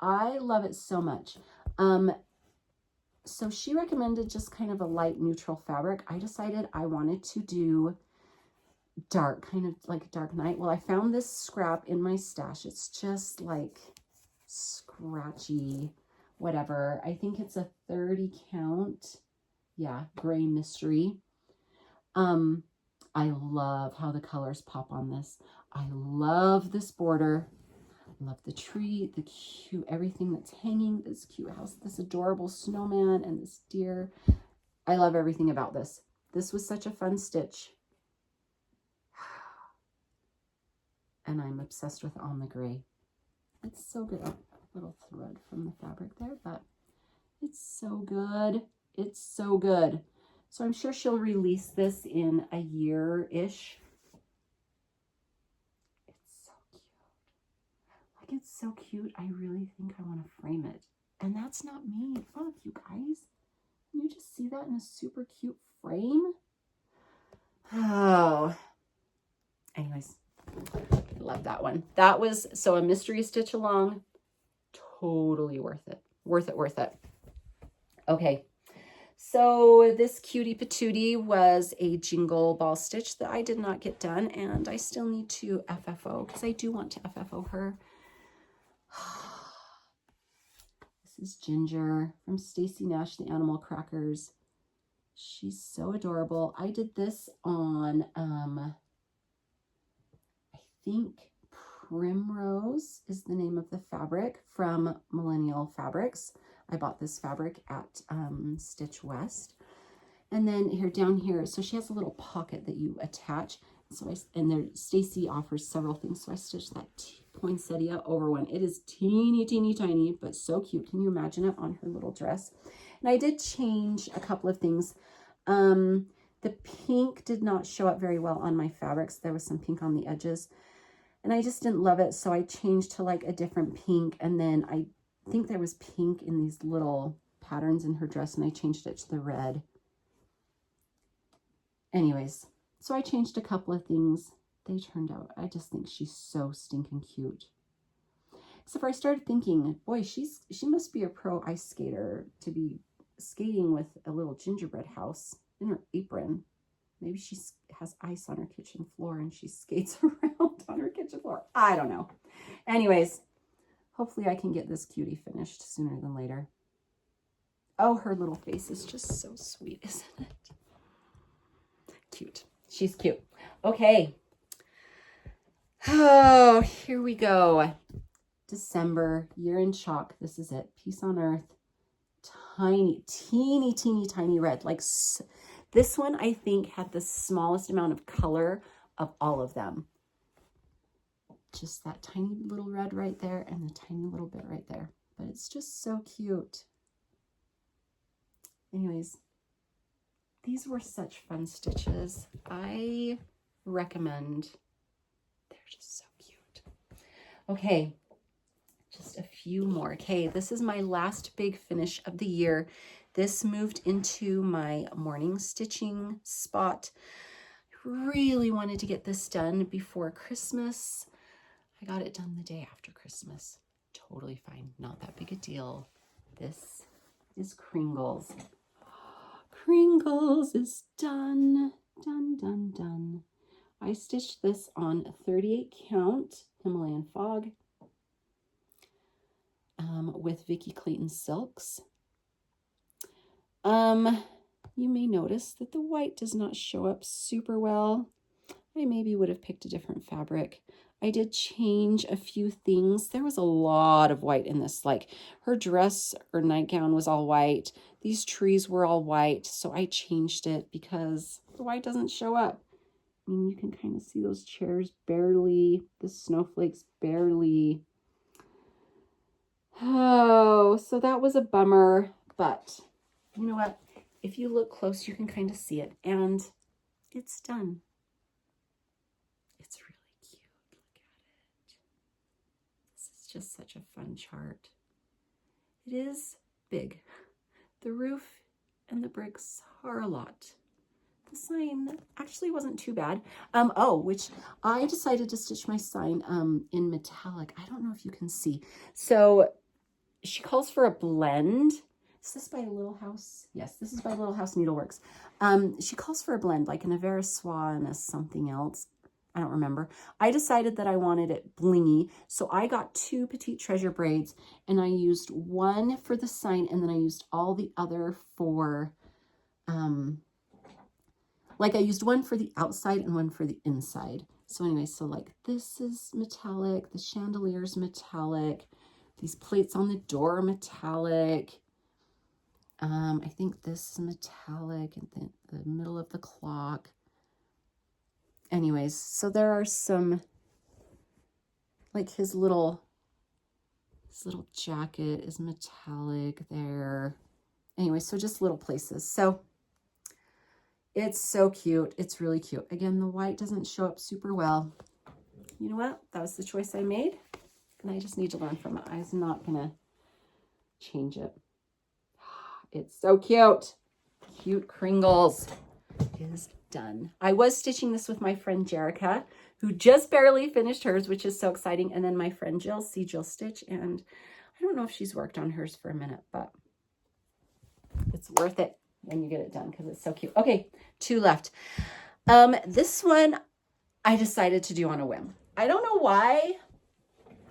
I love it so much. So she recommended just kind of a light neutral fabric. I decided I wanted to do dark, kind of like dark night. Well, I found this scrap in my stash. It's just like scratchy, whatever. I think it's a 30 count. Yeah, gray mystery. I love how the colors pop on this. I love this border. Love the tree, the cute, everything that's hanging, this cute house, this adorable snowman and this deer. I love everything about this. This was such a fun stitch. And I'm obsessed with On the Gray. It's so good. Oh, a little thread from the fabric there, but it's so good. It's so good. So I'm sure she'll release this in a year-ish. It's so cute. I really think I want to frame it. And that's not me. Look, you guys. Can you just see that in a super cute frame? Oh. Anyways, I love that one. That was, so a mystery stitch along. Totally worth it. Worth it, worth it. Okay. So this cutie patootie was a jingle ball stitch that I did not get done. And I still need to FFO because I do want to FFO her. This is Ginger from Stacy Nash, the Animal Crackers. She's so adorable. I did this on, I think Primrose is the name of the fabric from Millennial Fabrics. I bought this fabric at Stitch West. And then here down here, so she has a little pocket that you attach. So and there Stacy offers several things. So I stitched that poinsettia over one. It is teeny, teeny, tiny, but so cute. Can you imagine it on her little dress? And I did change a couple of things. The pink did not show up very well on my fabrics. There was some pink on the edges. And I just didn't love it. So I changed to like a different pink. And then I think there was pink in these little patterns in her dress. And I changed it to the red. Anyways, so I changed a couple of things. They turned out, I just think she's so stinking cute. Except for I started thinking, boy, she must be a pro ice skater to be skating with a little gingerbread house in her apron. Maybe she has ice on her kitchen floor and she skates around on her kitchen floor. I don't know. Anyways, hopefully I can get this cutie finished sooner than later. Oh, her little face is just so sweet, isn't it? Cute. She's cute. Okay. Oh, here we go. December, Year in Chalk. This is it. Peace on Earth. Tiny, teeny, teeny, tiny red. Like this one, I think, had the smallest amount of color of all of them. Just that tiny little red right there and the tiny little bit right there. But it's just so cute. Anyways, these were such fun stitches. I recommend. They're just so cute. Okay, just a few more. Okay, this is my last big finish of the year. This moved into my morning stitching spot. I really wanted to get this done before Christmas. I got it done the day after Christmas. Totally fine, not that big a deal. This is Kringles. Kringles is done, done, done, done. I stitched this on a 38 count Himalayan Fog with Vicki Clayton Silks. You may notice that the white does not show up super well. I maybe would have picked a different fabric. I did change a few things. There was a lot of white in this. Like her dress or nightgown was all white. These trees were all white. So I changed it because the white doesn't show up. I mean, you can kind of see those chairs barely, the snowflakes barely. Oh, so that was a bummer. But you know what? If you look close, you can kind of see it. And it's done. It's really cute. Look at it. This is just such a fun chart. It is big. The roof and the bricks are a lot. The sign actually wasn't too bad. Which I decided to stitch my sign in metallic. I don't know if you can see. So she calls for a blend. Is this by Little House? Yes, this is by Little House Needleworks. She calls for a blend, like an Avera Soie and a something else. I don't remember. I decided that I wanted it blingy, so I got 2 Petite Treasure braids, and I used one for the sign, and then I used all the other for, like I used one for the outside and one for the inside. So anyway, so like this is metallic, the chandelier's metallic, these plates on the door are metallic. I think this is metallic and the middle of the clock. Anyways, so there are some, like his little jacket is metallic there. Anyway, so just little places. So it's so cute. It's really cute. Again, the white doesn't show up super well. You know what? That was the choice I made, and I just need to learn from it. I was not gonna change it. It's so cute. Cute Kringles is done. I was stitching this with my friend Jerica, who just barely finished hers, which is so exciting. And then my friend Jill, see Jill Stitch, and I don't know if she's worked on hers for a minute, but it's worth it when you get it done because it's so cute. Okay, 2 left. This one I decided to do on a whim. I don't know why.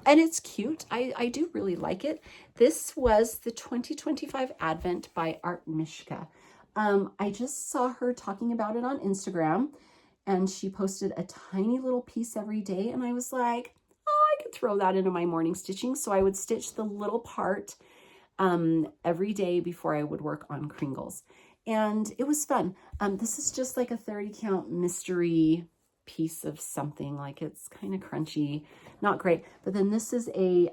And it's cute. I do really like it. This was the 2025 Advent by Art Mishka. I just saw her talking about it on Instagram, and she posted a tiny little piece every day, and I was like, oh, I could throw that into my morning stitching. So I would stitch the little part every day before I would work on Kringles. And it was fun. This is just like a 30 count mystery piece of something, like it's kind of crunchy, not great. But then this is a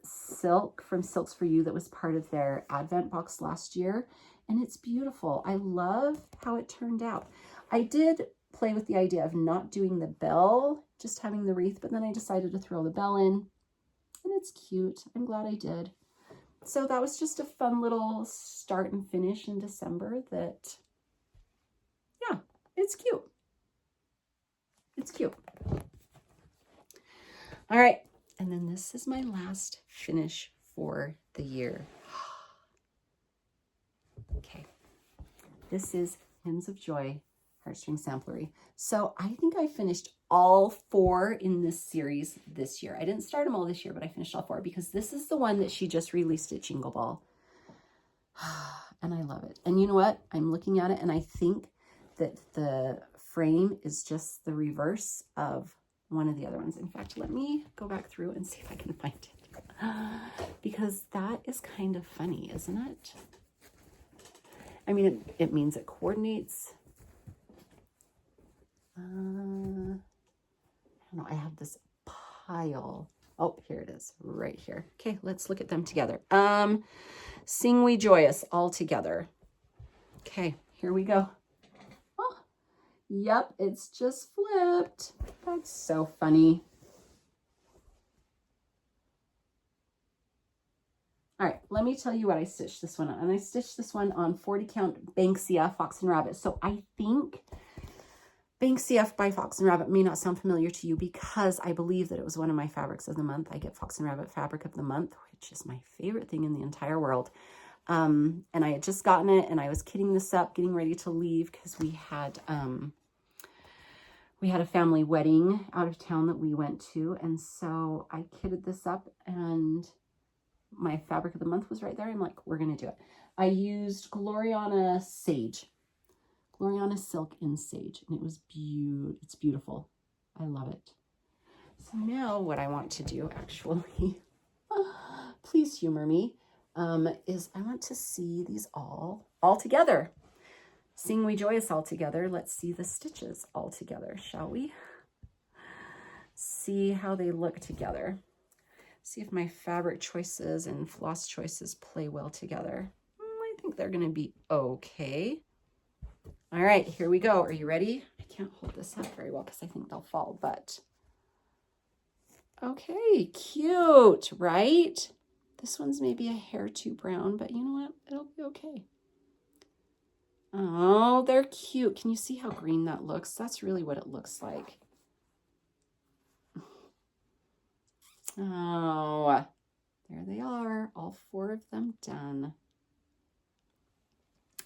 silk from Silks for You that was part of their Advent box last year, and it's beautiful. I love how it turned out. I did play with the idea of not doing the bell, just having the wreath, but then I decided to throw the bell in, and it's cute. I'm glad I did. So that was just a fun little start and finish in December that, yeah, it's cute. It's cute. All right. And then this is my last finish for the year. Okay. This is Hymns of Joy, Heartstring Samplery. So I think I finished all 4 in this series this year. I didn't start them all this year, but I finished all 4 because this is the one that she just released at Jingle Ball. And I love it. And you know what? I'm looking at it and I think that the frame is just the reverse of one of the other ones. In fact, let me go back through and see if I can find it. Because that is kind of funny, isn't it? I mean, it means it coordinates. I don't know, I have this pile. Oh, here it is, right here. Okay, let's look at them together. Sing We Joyous all together. Okay, here we go. Oh, yep, it's just flipped. That's so funny. All right, let me tell you what I stitched this one on. And I stitched this one on 40 count Banksia Fox and Rabbit. So I think Banksia by Fox and Rabbit may not sound familiar to you because I believe that it was one of my fabrics of the month. I get Fox and Rabbit fabric of the month, which is my favorite thing in the entire world. And I had just gotten it and I was kitting this up, getting ready to leave because we had a family wedding out of town that we went to. And so I kitted this up and my fabric of the month was right there. I'm like, we're going to do it. I used Gloriana Sage. Gloriana Silk in Sage, and it was it's beautiful. I love it. So now what I want to do, actually, please humor me, is I want to see these all together. Sing we joyous all together. Let's see the stitches all together, shall we? See how they look together. See if my fabric choices and floss choices play well together. I think they're going to be okay. All right, here we go. Are you ready? I can't hold this up very well because I think they'll fall, but okay, cute, right? This one's maybe a hair too brown, but you know what? It'll be okay. Oh, they're cute. Can you see how green that looks? That's really what it looks like. Oh, there they are. All 4 of them done.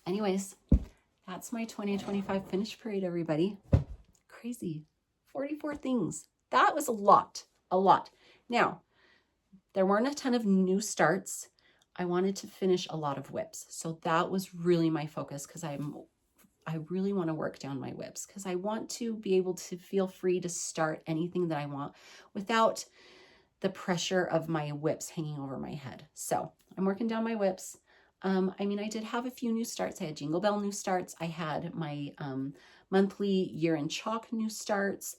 Anyways, that's my 2025 finish parade, everybody. Crazy. 44 things. That was a lot. Now, there weren't a ton of new starts. I wanted to finish a lot of whips. So that was really my focus because I really want to work down my whips because I want to be able to feel free to start anything that I want without the pressure of my whips hanging over my head. So I'm working down my whips. I mean, I did have a few new starts. I had Jingle Bell new starts. I had my monthly Year in Chalk new starts.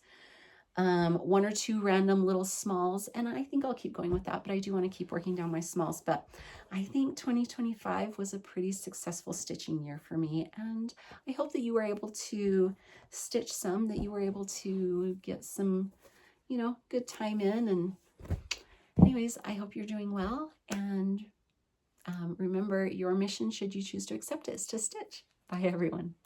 1 or 2 random little smalls, and I think I'll keep going with that, but I do want to keep working down my smalls. But I think 2025 was a pretty successful stitching year for me, and I hope that you were able to stitch some, that you were able to get some, you know, good time in. And anyways, I hope you're doing well, and remember, your mission, should you choose to accept it, is to stitch. Bye, everyone.